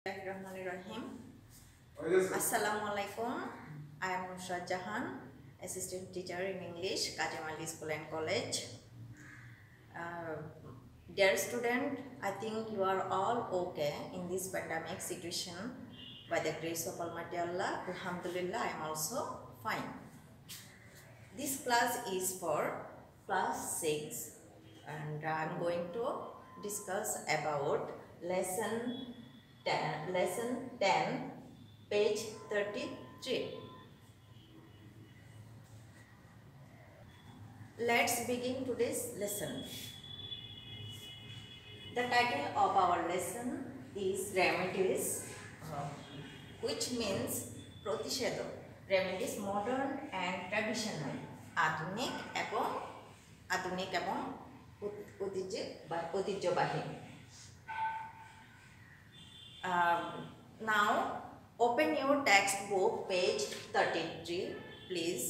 Bismillahirrahmanirrahim. Assalamualaikum. I am Nusrat Jahan, assistant teacher in English, Kajim Ali School and College. Dear student, I think you are all okay in this pandemic situation. By the grace of Almighty Allah, Alhamdulillah, I am also fine. This class is for class 6 and I am going to discuss about lesson 10, page 33. Let's begin today's lesson. The title of our lesson is Remedies, which means Protishedo. Remedies modern and traditional. Adunik ebong ঐতিহ্যবাহী. Now open your textbook page 33 please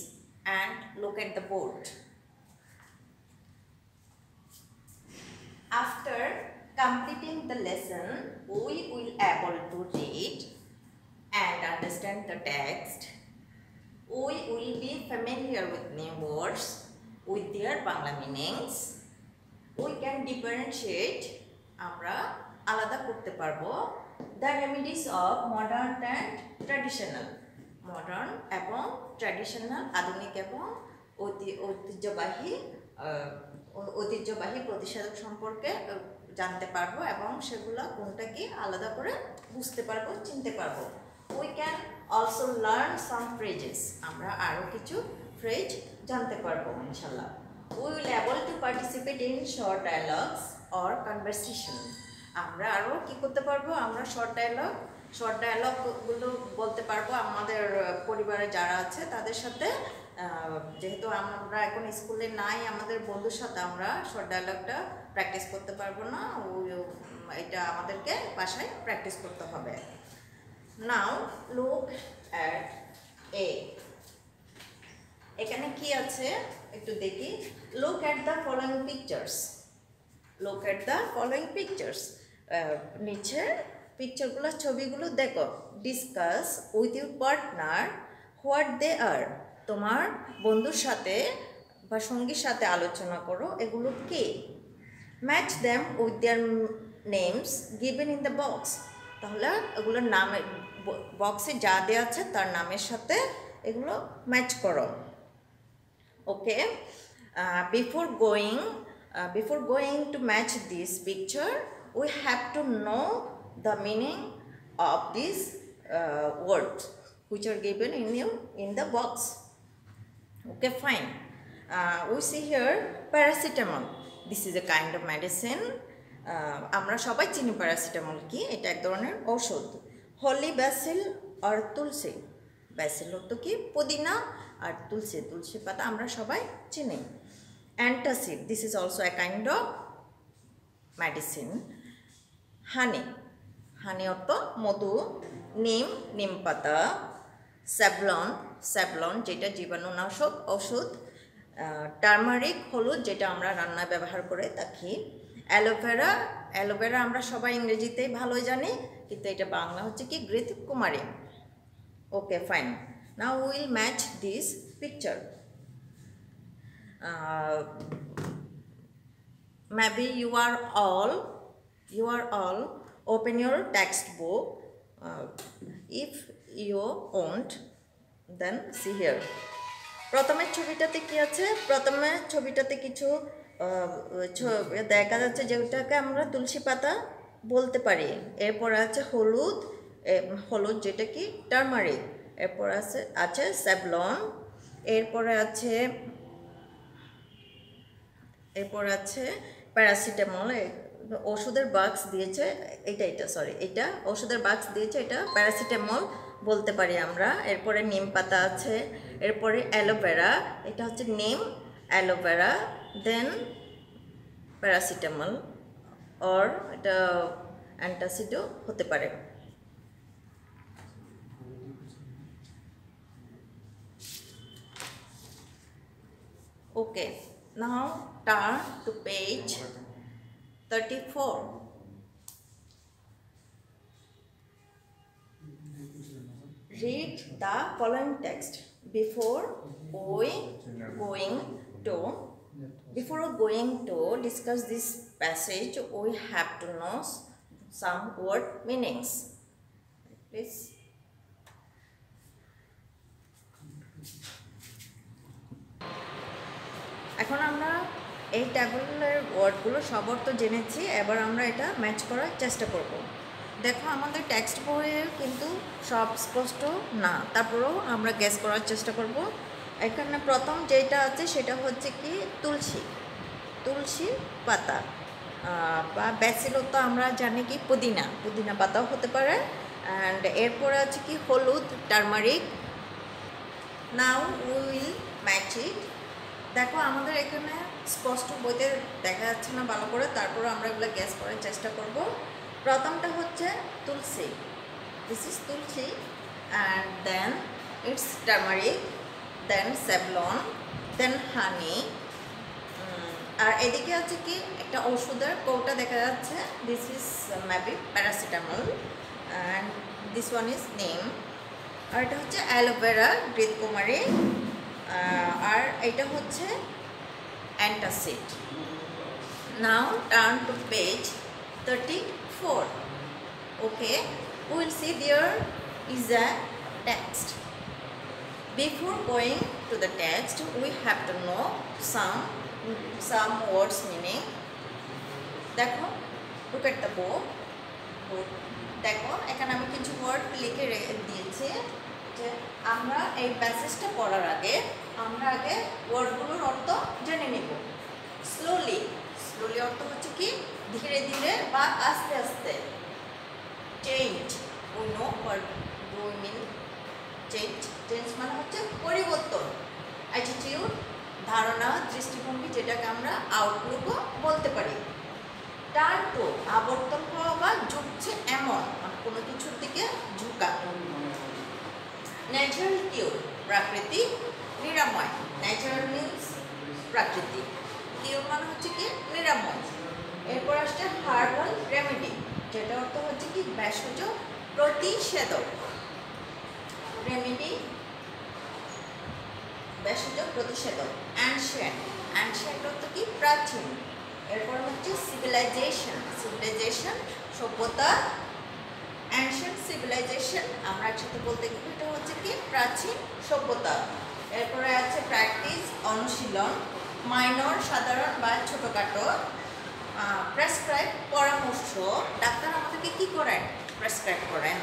and look at the board. After completing the lesson, we will able to read and understand the text. We will be familiar with new words with their Bangla meanings. We can differentiate, আমরা আলাদা করতে পারবো the remedies of modern and traditional. Modern এবং traditional, আধুনিক এবং ঐতিহ্যবাহী প্রতিষেধক সম্পর্কে জানতে পারবো এবং সেগুলো কোনটা কি আলাদা করে বুঝতে পারবো, চিনতে পারবো. We can also learn some phrases. আমরা আরো কিছু ফ্রেজ জানতে পারবো ইনশাআল্লাহ. We will able to participate in short dialogues or conversation. আমরা আরো কি করতে পারবো, আমরা শর্ট ডায়লগ গুলো বলতে পারবো আমাদের পরিবারে যারা আছে তাদের সাথে. যেহেতু আমরা এখন স্কুলে নাই, আমাদের বন্ধুর সাথে আমরা শর্ট ডায়লগটা প্র্যাকটিস করতে পারবো না, এটা আমাদেরকে বাসায় প্র্যাকটিস করতে হবে. Now look at A. এখানে কি আছে একটু দেখি. Look at the following pictures. Look at the following pictures. নিচে পিকচারগুলো, ছবিগুলো দেখো. Discuss with your partner what they are. তোমার বন্ধুর সাথে বা সঙ্গীর সাথে আলোচনা করো এগুলো কি. Match them with their names given in the box. তাহলে এগুলোর নামে বক্সে যা দেওয়া আছে তার নামের সাথে এগুলো ম্যাচ করো. ওকে. Before going to match this picture, we have to know the meaning of these words which are given in the box. Okay, fine. We see here paracetamol. This is a kind of medicine. আমরা সবাই চিনি paracetamol কি, এটা এক ধরনের ঔষধ. হলি Basil আর তুলসী. Basil হতো কি পুদিনা, আর তুলসী পাতা আমরা সবাই চিনি. Antacid, this is also a kind of medicine. Honey অর্থ মধু. নিম পাতা. স্যাভলন যেটা জীবাণুনাশক ঔষধ. টার্মারিক হলুদ, যেটা আমরা রান্নায় ব্যবহার করে থাকি. অ্যালোভেরা আমরা সবাই ইংরেজিতেই ভালোই জানি, কিন্তু এটা বাংলা হচ্ছে কি ঘৃতকুমারী. Okay, fine. Now will match this picture. Maybe you are all open your textbook. If you won't, then see here. প্রথমে ছবিটাতে কি আছে, প্রথমে ছবিটাতে কিছু দেখা যাচ্ছে যেটাকে আমরা তুলসী পাতা বলতে পারি. এরপর আছে হলুদ যেটা কি টার্মারিক. এরপর আছে স্যাভলন. এরপরে আছে প্যারাসিটামল. ওষুধের বাক্স দিয়েছে, এটা ওষুধের বাক্স দিয়েছে, এটা প্যারাসিটামল বলতে পারি আমরা. এরপরে নিম পাতা আছে. এরপরে অ্যালোভেরা, এটা হচ্ছে নিম, অ্যালোভেরা, দেন প্যারাসিটামল, অর এটা অ্যান্টাসিডও হতে পারে. ওকে, নাও turn to page 34. read the following text before going to discuss this passage. We have to know some word meanings. Please. এখন আমরা এই টেবিলের ওয়ার্ডগুলো সব অর্থ জেনেছি, এবার আমরা এটা ম্যাচ করার চেষ্টা করব। দেখো আমাদের টেক্সট বইয়ে কিন্তু সব স্পষ্ট না, তারপরেও আমরা গেস করার চেষ্টা করব। এখানে প্রথম যেটা আছে সেটা হচ্ছে কি তুলসী পাতা, বা ব্যাসিলতা আমরা জানি কি পুদিনা পাতাও হতে পারে। অ্যান্ড এরপরে আছে কি হলুদ, turmeric. Now we will match it. দেখো আমাদের এখানে স্পষ্ট বইতে দেখা যাচ্ছে না ভালো করে, তারপরে আমরা এগুলো গ্যাস করার চেষ্টা করব। প্রথমটা হচ্ছে তুলসী, this is tulsi, and then it's turmeric, then Savlon, then honey. আর এদিকে আছে কি একটা ওষুধের কৌটা দেখা যাচ্ছে, this is maybe paracetamol, and this one is neem. আর এটা হচ্ছে অ্যালোভেরা, ঘৃতকুমারী। আর এটা হচ্ছে antacid. Now turn to page 34. Okay, we will see there is a text. Before going to the text, we have to know some words meaning. দেখো, look at the book. দেখো এখানে আমি কিছু ওয়ার্ড লিখে দিয়েছি যে আমরা এই প্যাসেজটা পড়ার আগে আমরা আগে ওয়ার্ডগুলোর অর্থ জেনে নেব। স্লোলি অর্থ হচ্ছে কি ধীরে ধীরে বা আস্তে আস্তে। Change, we know what do we mean change মানে হচ্ছে পরিবর্তন। অ্যাটিটিউড ধারণা, দৃষ্টিভঙ্গি, যেটাকে আমরা আউটলুকও বলতে পারি। টার্ন টু আবর্তন হওয়া বা ঝুঁকছে এমন, মানে কোনো কিছুর দিকে ঝুঁকা। ন্যাচারাল কিউর প্রাকৃতিক নিরাময়। ন্যাচারাল মিনস প্রাকৃতিক, কিউর মানে হচ্ছে কি নিরাময়। এরপর আসছে হার্বাল রেমেডি, যেটা অর্থ হচ্ছে কি ভেষজ প্রতিষেধক। রেমেডি ভেষজ প্রতিষেধক। অ্যানশিয়েন্ট অর্থ কি প্রাচীন। এরপর হচ্ছে সিভিলাইজেশন সভ্যতা। অ্যানশিয়েন্ট সিভিলাইজেশন আমরা একসাথে বলতে গেলে এটা হচ্ছে কি প্রাচীন সভ্যতা। এরপরে আছে প্র্যাকটিস অনুশীলন। মাইনর সাধারণ বা ছোটোখাটো। প্রেসক্রাইব পরামর্শ, ডাক্তার আমাদেরকে কি করেন? প্রেসক্রাইব করেন,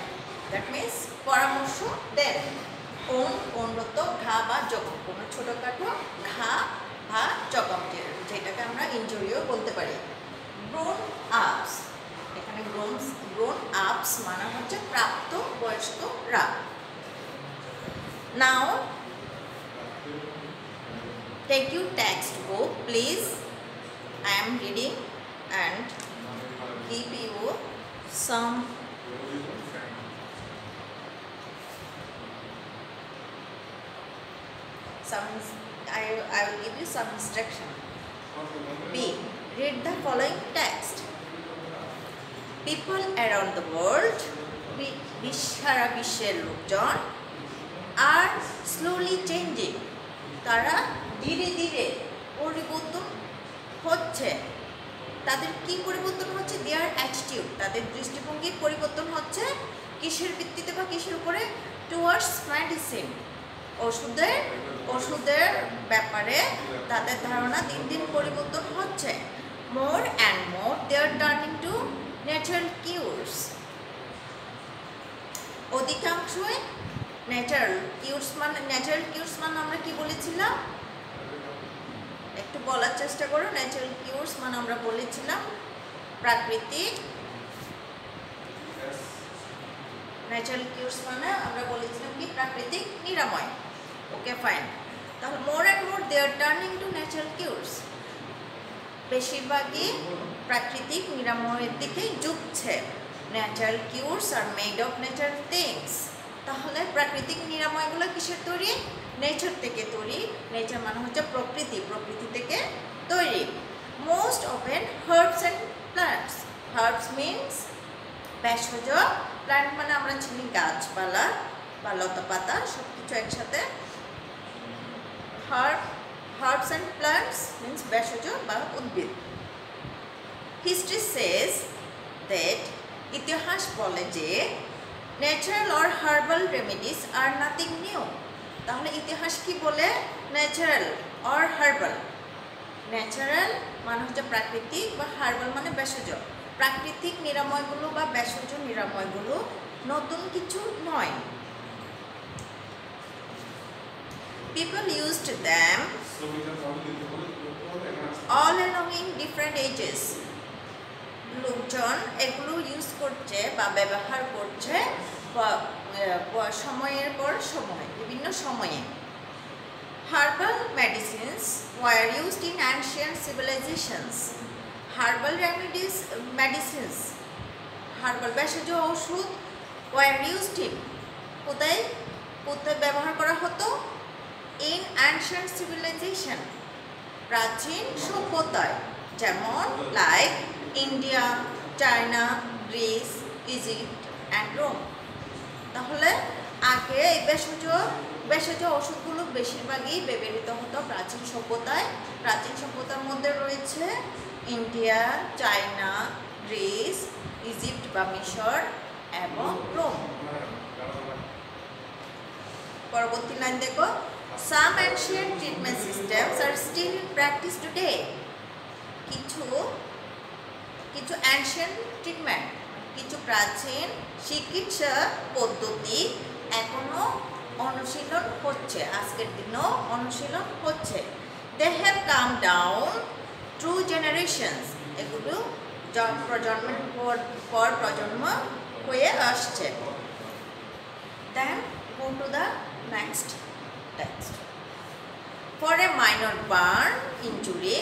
দ্যাট মিনস পরামর্শ দেন। অনুরত ঘা বা জখম, কোনো ছোটোখাটো ঘা বা জখম যেটাকে আমরা ইনজুরিও বলতে পারি। গ্রোন আপস, এখানে গ্রোন আপস মানে হচ্ছে প্রাপ্ত বয়স্করা। নাও take your textbook please. I am reading and give you some I will give you some instruction. B. Read the following text. People around the world, সারা বিশ্বের লোকজন, are slowly changing. তারা ধীরে ধীরে পরিবর্তন হচ্ছে। তাদের কি পরিবর্তন হচ্ছে? দেয়ার অ্যাটিটিউড, তাদের দৃষ্টিভঙ্গির পরিবর্তন হচ্ছে। কিসের ভিত্তিতে বা কিসের উপরে? টুয়ার্ডস মেডিসিন, ওষুধের ব্যাপারে তাদের ধারণা দিন দিন পরিবর্তন হচ্ছে। More and more they are turning to natural cures. অধিকাংশই ন্যাচারাল কিউরস মানে আমরা কি বলেছিলাম? একটু বলার চেষ্টা করো। ন্যাচারাল কিউরস মানে আমরা বলেছিলাম প্রাকৃতিক। ন্যাচারাল কিউরস মানে আমরা বলেছিলাম কি প্রাকৃতিক নিরাময়। Okay fine. তাহলে more and more they are turning to natural cures, বেশিরভাগই প্রাকৃতিক নিরাময়ের দিকে ঝুঁকছে। Natural cures are made of natural things. তাহলে প্রাকৃতিক নিরাময়গুলো কিসের তৈরি? নেচার থেকে তৈরি। নেচার মানে হচ্ছে প্রকৃতি, প্রকৃতি থেকে তৈরি। Most often herbs and plants. Herbs means ভেষজ, প্ল্যান্ট মানে আমরা চিনি গাছপালা। বা লতা পাতা সব কিছু একসাথে। Herbs and plants means ভেষজ বা উদ্ভিদ। History says that ইতিহাস বলে যে natural or herbal remedies are nothing new। তাহলে ইতিহাস কি বলে? Natural or herbal। ন্যাচারাল মানে হচ্ছে প্রাকৃতিক বা হার্বাল মানে ভেষজ। প্রাকৃতিক নিরাময়গুলো বা ভেষজ নিরাময়গুলো নতুন কিছু নয়। People used them all along in different ages। লোকজন এগুলো ইউজ করছে বা ব্যবহার করছে সময়ের পর সময়, বিভিন্ন সময়ে। Herbal medicines were used in ancient civilizations। Herbal remedies, medicines, herbal ভেষজ ওষুধ were used in কোথায় ব্যবহার করা হতো? In ancient civilization, প্রাচীন সভ্যতায়, যেমন like India, China, Greece, Egypt and Rome. তাহলে আগে এই ভেষজ ওষুধগুলো বেশিরভাগই ব্যবহৃত হতো প্রাচীন সভ্যতায়। প্রাচীন সভ্যতার মধ্যে রয়েছে ইন্ডিয়া, চায়না, গ্রিস, ইজিপ্ট বা মিশর এবং রোম। পরবর্তী লাইন দেখো, some ancient treatment systems are still in practice today। কিছু ancient treatment, কিছু প্রাচীন চিকিৎসা পদ্ধতি এখনো অনুশীলন হচ্ছে, আজকের দিনও অনুশীলন হচ্ছে। They have come down through generations। এগুলো প্রজন্মের পর প্রজন্ম হয়ে আসছে। Then go to the next text. For a minor burn injury,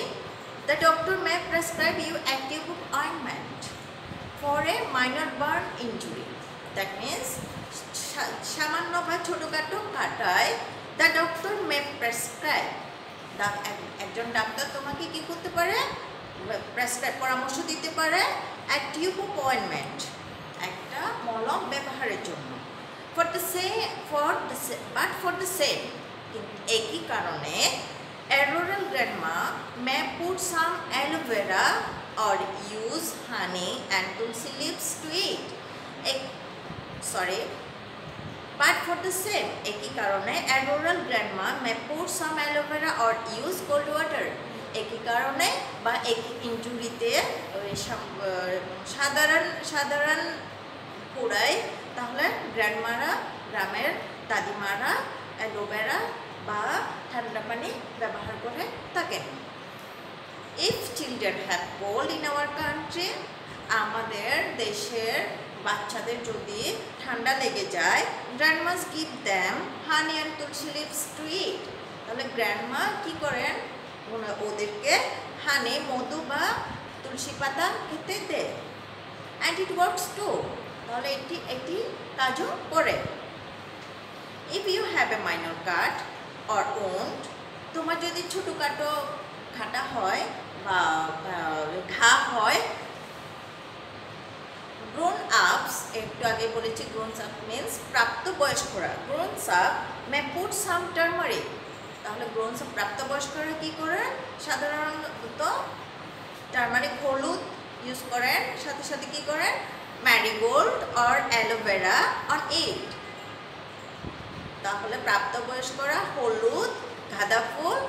the doctor may prescribe you active ointment। For a minor burn injury, that means সামান্য বা ছোটখাটো কাটায় the doctor may prescribe, একজন ডাক্তার তোমাকে কি করতে পারে? প্রেসক্রাইব, পরামর্শ দিতে পারে a tube of ointment, একটা মলম ব্যবহারের জন্য। For the same, একই কারণে a rural grandma may put some aloe vera or use honey and tulsi leaves to eat। But for the same, একই কারণে a rural grandma may put some aloe vera or use cold water। একই কারণে বা একই ইনজুরিতে সাধারণ পুরায়, তাহলে গ্র্যান্ডমারা, গ্রামের দাদিমারা aloe vera বা ঠান্ডা পানি ব্যবহার করে থাকেন। If children have cold in our country, আমাদের দেশের বাচ্চাদের যদি ঠান্ডা লেগে যায়, grandmas give them honey and tulsi leaves to eat। তাহলে গ্র্যান্ডমা কি করেন? ওদেরকে হানি, মধু বা তুলসী পাতা খেতে দেয়। and it works too। তাহলে এটি কাজও করে। If you have a minor cut or wound, তোমার যদি ছোটখাটো কাটা হয় বা ঘা হয়, grown ups, একটু আগে বলেছি grown up means প্রাপ্তবয়স্করা, grown up may put some turmeric। তাহলে grown up প্রাপ্তবয়স্করা কি করেন? সাধারণত টার্মারিক, হলুদ ইউজ করেন, সাথে সাথে কি করেন? Marigold or aloe vera on it. তাহলে প্রাপ্তবয়স্করা হলুদ, গাঁদা ফুল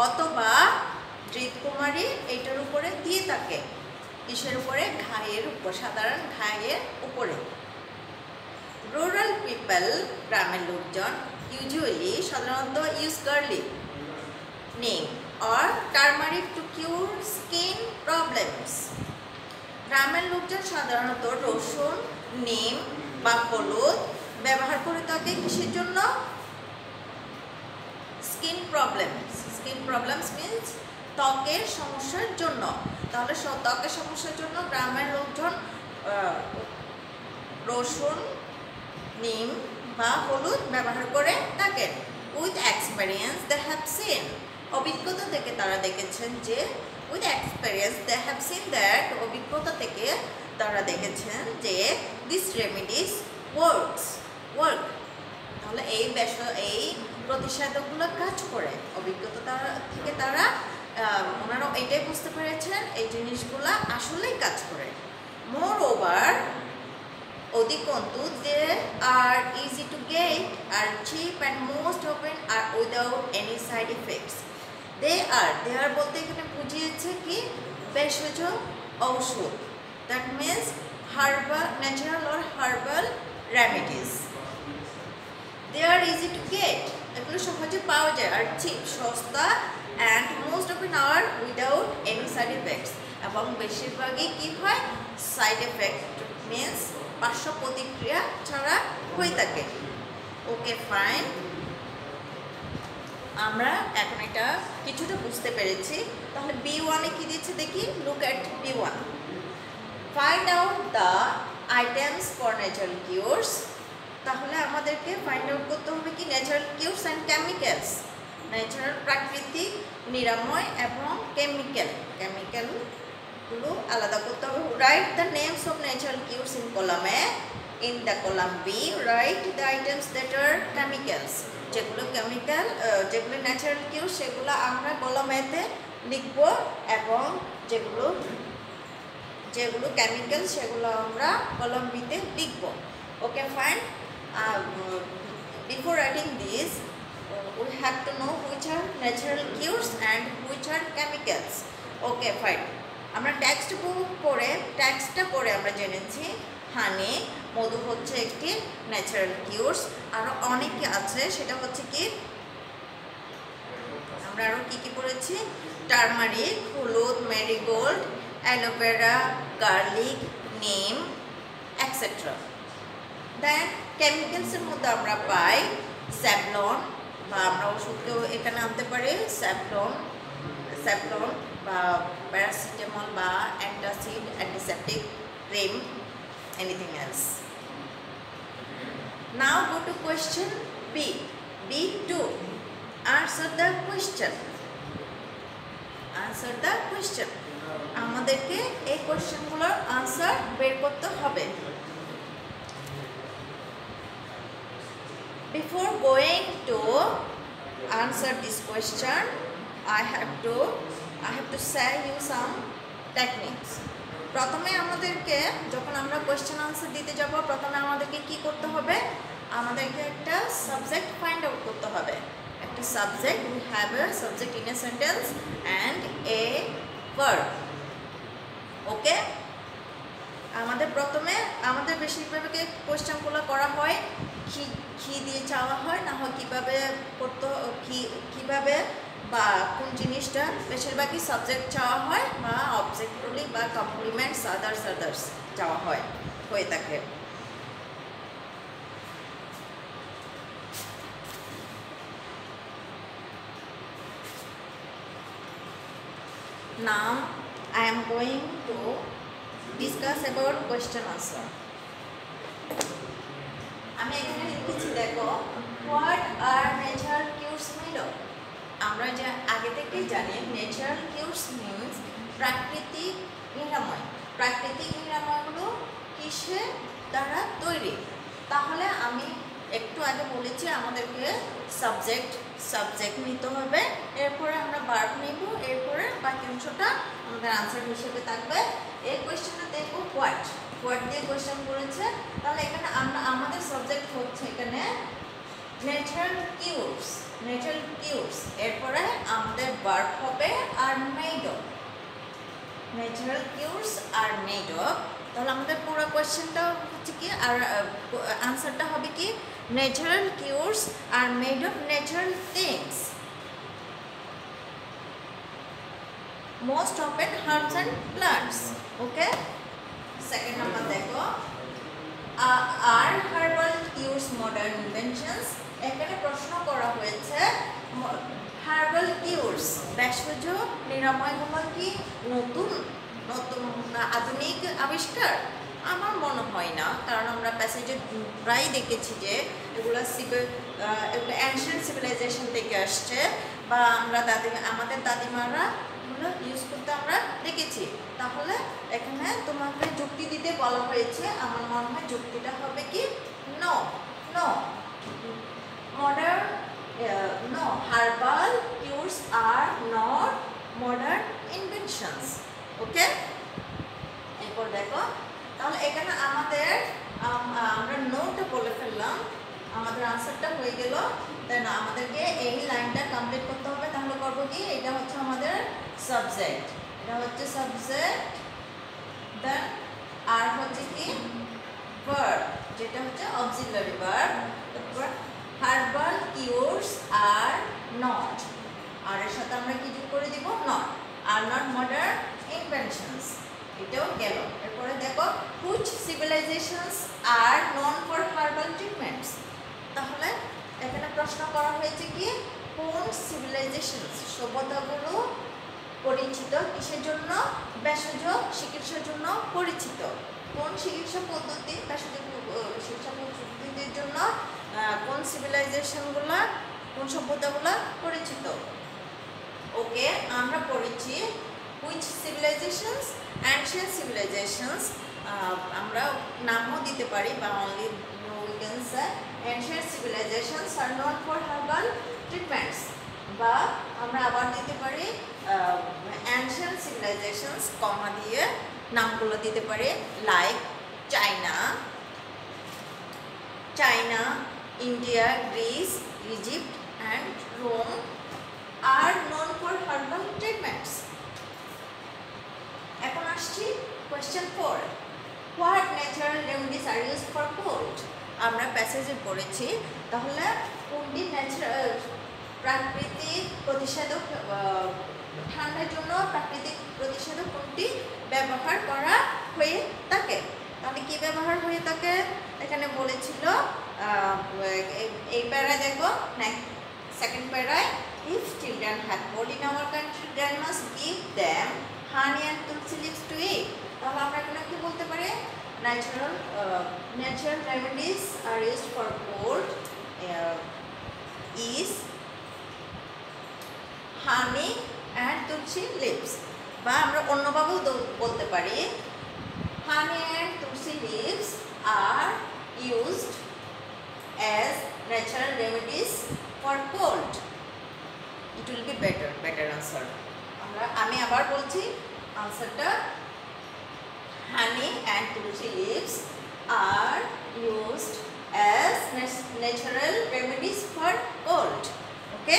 অথবা ঘৃতকুমারী এইটার উপরে দিয়ে থাকে। কিসের উপরে? ঘায়ের উপর, সাধারণ ঘায়ের উপরে। রুরাল পিপল, গ্রামের লোকজন, ইউজুয়ালি সাধারণত use garlic, neem or turmeric to cure skin problems. গ্রামের লোকজন সাধারণত রসুন, নিম বা হলুদ ব্যবহার করে থাকে কিসের জন্য? স্কিন প্রবলেমস মিন্স ত্বকের সমস্যার জন্য। তাহলে ত্বকের সমস্যার জন্য গ্রামের লোকজন রসুন, নিম বা হলুদ ব্যবহার করে থাকেন। With experience they have seen, অভিজ্ঞতা থেকে তারা দেখেছেন যে, with experience they have seen that, অভিজ্ঞতা থেকে তারা দেখেছেন যে দিস রেমিডিস ওয়ার্ক। এই প্রতিষেধকগুলো কাজ করে। অভিজ্ঞতা থেকে তারা ওনারা এটাই বুঝতে পেরেছেন এই জিনিসগুলো আসলেই কাজ করে। মোর ওভার অধিকন্তু they are easy to get, are cheap and most often are without any side effects. they are বলতে এখানে বুঝিয়েছে কি ভেষজ ঔষধ, that means herbal, natural or herbal remedies. they are easy to get, এগুলো সহজে পাওয়া যায়, আর চিপ সস্তা, and most often are without any side effects, এবং বেশিরভাগই কি হয় সাইড এফেক্ট মিন্স পার্শ্ব প্রতিক্রিয়া ছাড়া হয়ে থাকে। ওকে ফাইন, আমরা এখন এটা কিছুটা বুঝতে পেরেছি। তাহলে B1 এ কি দিচ্ছে দেখি, look at B1, find out the items for natural cures. তাহলে আমাদেরকে ফাইন্ড আউট করতে হবে কি natural cures and chemicals, natural প্রাকৃতিক নিরাময় এবং কেমিক্যালগুলো আলাদা করতে হবে। Write the names of natural cures in column A, in the column B write the items that are chemicals. যেগুলো কেমিক্যাল, যেগুলো ন্যাচারাল কিউর সেগুলো আমরা কলাম এতে লিখব, এবং যেগুলো কেমিক্যাল সেগুলো আমরা কলাম বিতে লিখব। Okay fine, before writing this we have to know which are natural cures and which are chemicals. Okay fine, আমরা টেক্সটটা পড়ে আমরা জেনেছি হানি, মধু হচ্ছে একটি ন্যাচারাল কিউরস, আরও অনেকে আছে, সেটা হচ্ছে কি আমরা আরও কী পড়েছি, টারমারিক, হলুদ, মেরিগোল্ড, অ্যালোভেরা, গার্লিক, নিম এক্সেট্রা। দেন কেমিক্যালসের মধ্যে আমরা পাই স্যাভলন, বা আমরা ওষুধকেও এখানে আনতে পারি, স্যাভলন বা প্যারাসিটামল বা antacid, antiseptic cream, anything else. Now go to question B. B2. Answer the question. আমাদেরকে এই কোশ্চেনগুলোর আনসার বের করতে হবে। Before going to answer this question, I have to share you some techniques. প্রথমে আমাদেরকে যখন আমরা কোয়েশ্চেন আনসার দিতে যাব, প্রথমে আমাদেরকে কি করতে হবে, আমাদেরকে একটা সাবজেক্ট ফাইন্ড আউট করতে হবে। একটা subject, we have a subject in a sentence and a verb. Okay, আমাদের বেশিরভাগকে কোয়েশ্চেনগুলো করা হয় কি দিয়ে চাওয়া হয়, না হয় কিভাবে বা কোন জিনিসটা, বেশিরভাগই সাবজেক্ট চাওয়া হয় বা অবজেক্টগুলি বা কমপ্লিমেন্টস আদার্স চাওয়া হয়ে থাকে। Now I am going to discuss about question answer. আমি এখানে লিখেছি, দেখো, what are natural কিউরস made of. আমরা যে আগে থেকেই জানি ন্যাচারাল কিউরস মিনস প্রাকৃতিক নিরাময়। প্রাকৃতিক নিরাময়গুলো কিসের দ্বারা তৈরি? তাহলে আমি একটু আগে বলেছি আমাদেরকে সাবজেক্ট নিতে হবে, এরপরে আমরা ভার্ব নিব, এরপরে বাকি অংশটা আমাদের আনসার হিসেবে থাকবে। এই কোয়েশ্চেনটা দেখবো হোয়াট দিয়ে কোয়েশ্চেন করেছে, তাহলে এখানে আমাদের সাবজেক্ট হচ্ছে এখানে ন্যাচারাল কিউরস, এরপরে আমাদের ভার্ব হবে are made of. Natural cures are made of, তাহলে আমাদের পুরো কোয়েশ্চেনটা হচ্ছে কি, আর আনসারটা হবে কি, natural cures are made of natural things, most often herbs and plants. Okay, second number দেখো, are herbal cures modern inventions. এখানে প্রশ্ন করা হয়েছে হার্বাল কিউরস, ভেষজ নিরাময়গুলো কি নতুন আধুনিক আবিষ্কার? আমার মনে হয় না, কারণ আমরা প্যাসেজে প্রায় দেখেছি যে এগুলো অ্যানশিয়েন্ট সিভিলাইজেশন থেকে আসছে, বা আমাদের দাদিমারা এগুলো ইউজ করতে আমরা দেখেছি। তাহলে এখানে তোমাকে যুক্তি দিতে বলা হয়েছে, আমার মনে হয় যুক্তিটা হবে কি নো। ওকে, এরপর দেখো তাহলে এখানে আমাদের আমরা নোটটা বলে ফেললাম, আমাদের আনসারটা হয়ে গেল। দেন আমাদেরকে এই লাইনটা কমপ্লিট করতে হবে। তাহলে করবো কি, এটা হচ্ছে আমাদের সাবজেক্ট, এটা হচ্ছে সাবজেক্ট, দেন আর হচ্ছে কি ভার্ব, যেটা হচ্ছে অক্সিলারি ভার্ব। তারপর হার্বাল কিউরস আর নট, আর এর সাথে আমরা কি যোগ করে দিব, not, are not modern inventions, এটাও গেল। এরপরে দেখো which civilisations are known for herbal treatments. তাহলে এখানে প্রশ্ন করা হয়েছে কি, কোন সিভিলাইজেশনস, সভ্যতাগুলো পরিচিত কিসের জন্য, ভেষজ চিকিৎসার জন্য পরিচিত। কোন চিকিৎসা পদ্ধতি, ভেষজ চিকিৎসা পদ্ধতির জন্য কোন সিভিলাইজেশনগুলো, কোন সভ্যতাগুলো পরিচিত। ওকে, আমরা পড়েছি হুইচ সিভিলাইজেশনস, অ্যানশিয়েন্ট সিভিলাইজেশনস, আমরা নামও দিতে পারি বা only we can say ancient civilisations are not for herbal treatments, বা আমরা আবার দিতে পারি অ্যানশিয়েন্ট সিভিলাইজেশনস কমা দিয়ে নামগুলো দিতে পারি, like China, India, Greece, Egypt and Rome are known for herbal treatments. এখন আসছি question 4, what natural remedies are used for cold. আমরা প্যাসেজে পড়েছি, তাহলে কোনটি প্রাকৃতিক প্রতিষেধক, ঠান্ডার জন্য প্রাকৃতিক প্রতিষেধক কোনটি ব্যবহার করা হয়ে থাকে। তাহলে কি ব্যবহার হয়ে থাকে, এখানে বলেছিল এই প্যারায় দেখো, second প্যারায়, if children have cold in our country then must give them honey and tulsi leaves to eat. তাহলে আমরা এখানে কি বলতে পারি, natural remedies are used for cold is honey and tulsi leaves, বা আমরা অন্যভাবেও বলতে পারি honey and tulsi leaves are used as natural remedies for cold. It will be better answer. আমি আবার বলছি আনসারটা, honey and tulsi leaves are used as natural remedies for cold. ওকে,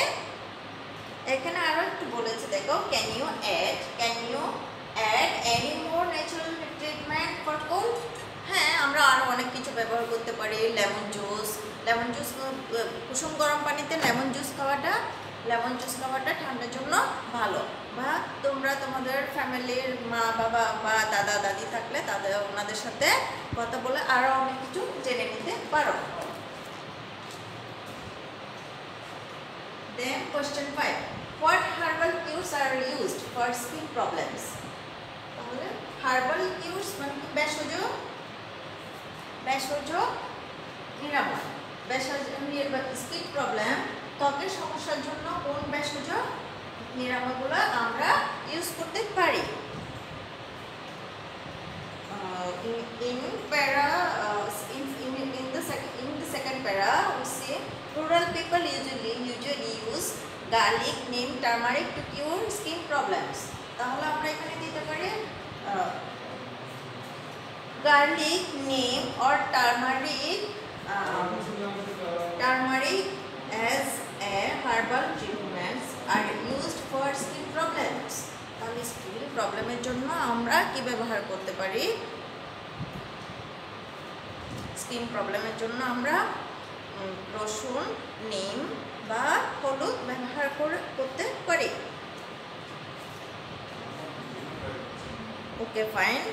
এখানে আরো একটু বলেছে দেখো, can you add any more natural treatment for cold? হ্যাঁ, আমরা আরো অনেক কিছু ব্যবহার করতে পারি, লেমন জুস কুসুম গরম পানিতে লেমন জুস খাওয়াটা ঠান্ডার জন্য ভালো, বা তোমরা তোমাদের ফ্যামিলির মা বাবা বা দাদা দাদি থাকলে ওনাদের সাথে কথা বলে আরো অনেক কিছু জেনে নিতে পারো। Then question 5, what herbal cures are used for skin problems? তাহলে herbal cures মানে কি, ভেষজ নিরাময়, স্কিন প্রবলেম, ত্বকের সমস্যার জন্য কোন ভেষজ নিরাময়গুলো আমরা ইউজ করতে পারি। In the second para we see rural people usually use garlic, neem, turmeric to cure skin problems. তাহলে আমরা এখানে দিতে পারি garlic, neem or turmeric as a herbal treatments are used for skin problems. তাহলে skin প্রবলেমের জন্য আমরা কি ব্যবহার করতে পারি, স্কিন প্রবলেমের জন্য আমরা রসুন, নিম বা হলুদ ব্যবহার করতে পারি। ওকে, ফাইন।